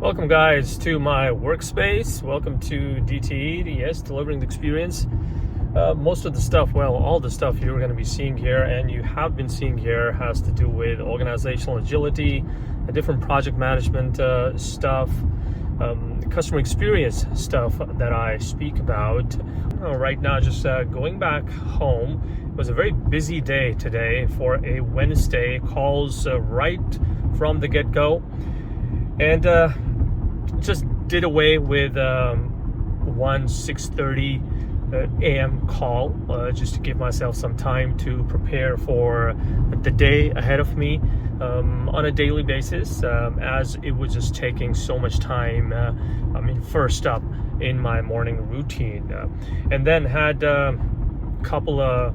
Welcome guys to my workspace. Welcome to DTE, yes, delivering the experience. Most of the stuff, well, all the stuff you're going to be seeing here and you have been seeing here has to do with organizational agility, different project management stuff, customer experience stuff that I speak about. Right now, just going back home. It was a very busy day today for a Wednesday, calls right from the get-go. And just did away with one 6:30 a.m. call just to give myself some time to prepare for the day ahead of me on a daily basis, as it was just taking so much time. First up in my morning routine, and then had a couple of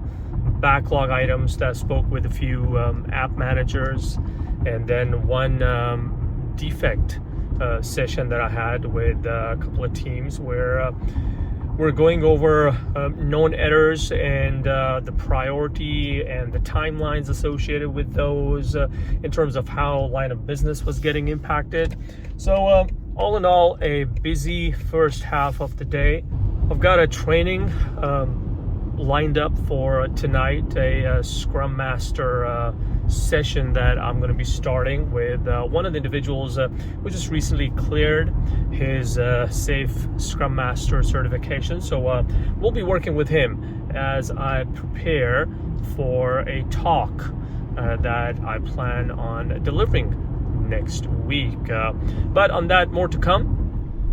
backlog items that spoke with a few app managers, and then one defect session that I had with a couple of teams where we're going over known errors and the priority and the timelines associated with those in terms of how line of business was getting impacted. So all in all, a busy first half of the day. I've got a training lined up for tonight, a Scrum Master session that I'm going to be starting with one of the individuals who just recently cleared his Safe Scrum Master certification. So we'll be working with him as I prepare for a talk that I plan on delivering next week. But on that, more to come.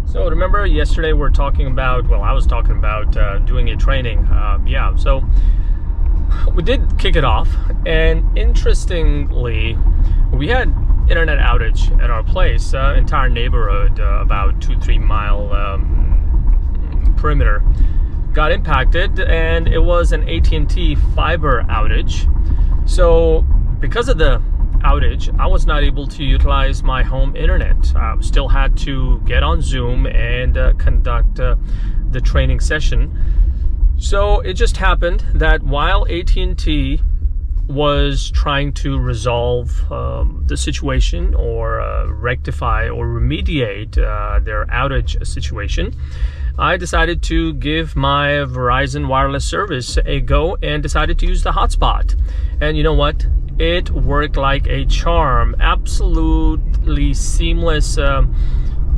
So remember yesterday I was talking about doing a training. So we did kick it off, and interestingly, we had internet outage at our place. Entire neighborhood, about 2-3 mile perimeter, got impacted, and it was an AT&T fiber outage. So because of the outage, I was not able to utilize my home internet. Still had to get on Zoom and conduct the training session. So it just happened that while AT&T was trying to resolve the situation or rectify or remediate their outage situation, I decided to give my Verizon wireless service a go and decided to use the hotspot. And you know what? It worked like a charm. Absolutely seamless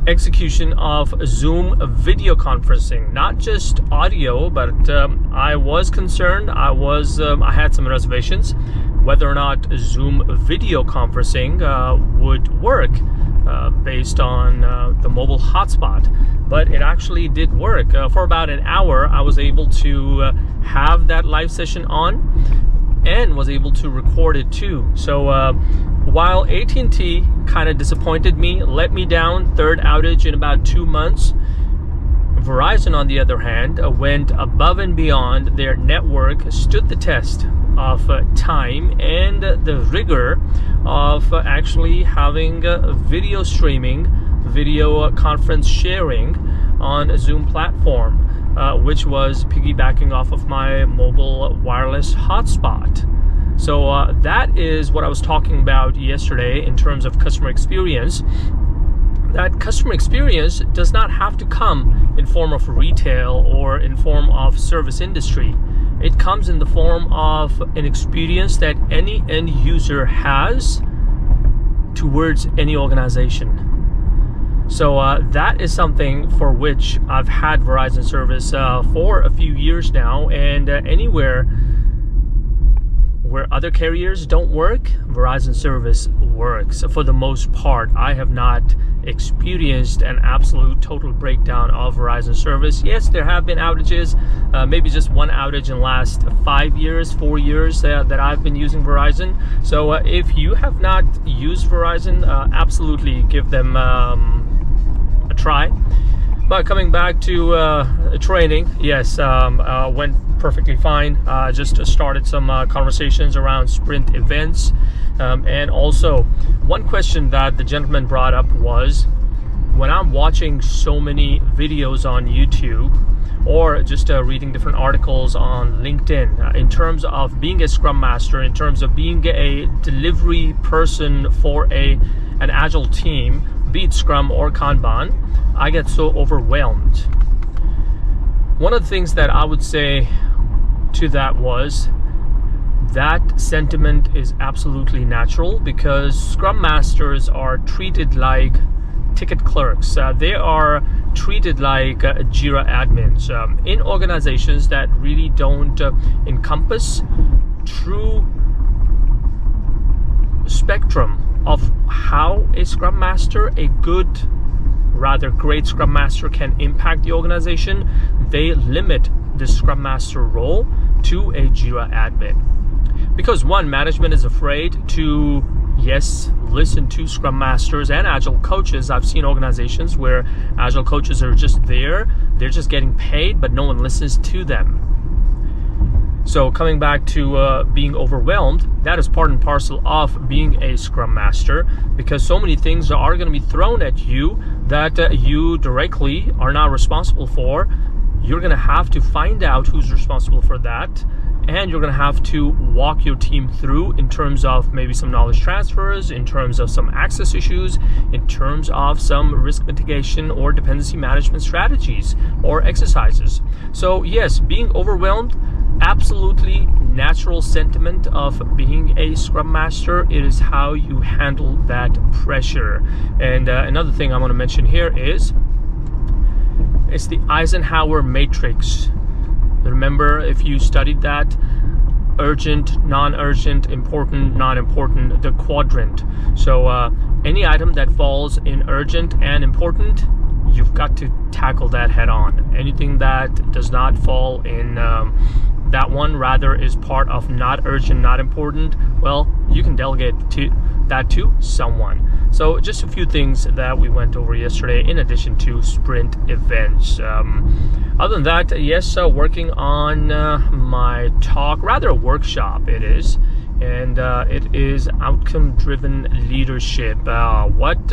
execution of Zoom video conferencing, not just audio, but I was concerned. I had some reservations whether or not Zoom video conferencing would work based on the mobile hotspot, but it actually did work. For about an hour, I was able to have that live session on and was able to record it too. So while AT&T kind of disappointed me, let me down, third outage in about 2 months, Verizon, on the other hand, went above and beyond. Their network stood the test of time and the rigor of actually having video streaming, video conference sharing on a Zoom platform, which was piggybacking off of my mobile wireless hotspot. So that is what I was talking about yesterday in terms of customer experience. That customer experience does not have to come in form of retail or in form of service industry. It comes in the form of an experience that any end user has towards any organization. So that is something for which I've had Verizon service for a few years now, and anywhere where other carriers don't work, Verizon service works. For the most part, I have not experienced an absolute total breakdown of Verizon service. Yes, there have been outages, maybe just one outage in the last 4 years that I've been using Verizon. So if you have not used Verizon, absolutely give them a try. But coming back to training, yes, went perfectly fine. Just started some conversations around sprint events. And also, one question that the gentleman brought up was, when I'm watching so many videos on YouTube or just reading different articles on LinkedIn, in terms of being a Scrum Master, in terms of being a delivery person for an Agile team, be it Scrum or Kanban, I get so overwhelmed. One of the things that I would say to that was that sentiment is absolutely natural, because Scrum Masters are treated like ticket clerks. They are treated like Jira admins in organizations that really don't encompass true spectrum of how a Scrum Master, a great Scrum Master, can impact the organization. They limit the Scrum Master role to a Jira admin. Because one, management is afraid to, yes, listen to Scrum Masters and Agile coaches. I've seen organizations where Agile coaches are just there. They're just getting paid, but no one listens to them. So coming back to being overwhelmed, that is part and parcel of being a Scrum Master, because so many things are going to be thrown at you that you directly are not responsible for. You're going to have to find out who's responsible for that, and you're going to have to walk your team through in terms of maybe some knowledge transfers, in terms of some access issues, in terms of some risk mitigation or dependency management strategies or exercises. So yes, being overwhelmed, absolutely natural sentiment of being a Scrum Master. It is how you handle that pressure. And another thing I want to mention here is it's the Eisenhower matrix. Remember, if you studied that, urgent, non-urgent, important, non-important, the quadrant. So any item that falls in urgent and important, you've got to tackle that head on. Anything that does not fall in that one, rather is part of not urgent, not important, well, you can delegate that to someone. So just a few things that we went over yesterday in addition to sprint events. Other than that, yes, working on my talk, rather a workshop it is, and it is outcome-driven leadership. What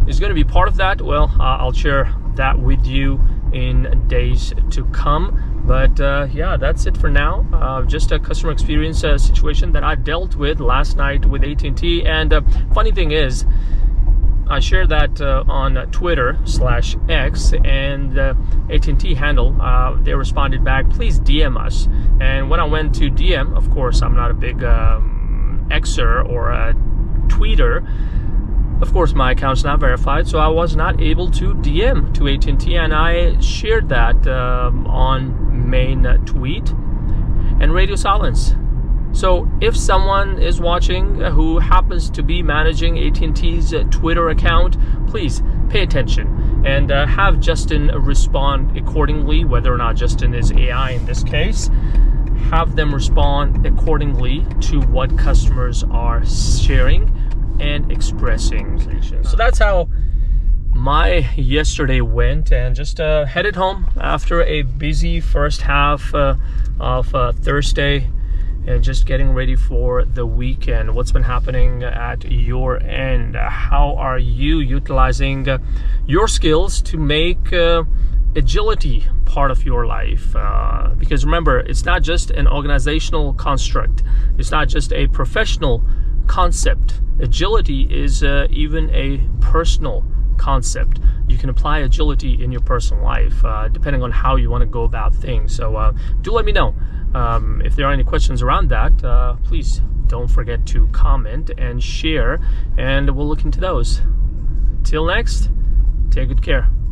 is going to be part of that? Well, I'll share that with you in days to come. But yeah, that's it for now. Just a customer experience situation that I dealt with last night with AT&T. And funny thing is, I shared that on Twitter/X, and AT&T handle, they responded back, please DM us. And when I went to DM, of course, I'm not a big Xer or a tweeter. Of course, my account's not verified, so I was not able to DM to AT&T, and I shared that on main tweet, and radio silence. So if someone is watching who happens to be managing AT&T's Twitter account, please pay attention and have Justin respond accordingly, whether or not Justin is AI in this case. Have them respond accordingly to what customers are sharing and expressing. So that's how my yesterday went, and just headed home after a busy first half of Thursday, and just getting ready for the weekend. What's been happening at your end? How are you utilizing your skills to make agility part of your life? Because remember, it's not just an organizational construct. It's not just a professional concept. Agility is even a personal concept. You can apply agility in your personal life depending on how you want to go about things. So do let me know if there are any questions around that. Please don't forget to comment and share, and we'll look into those. Till next, take good care.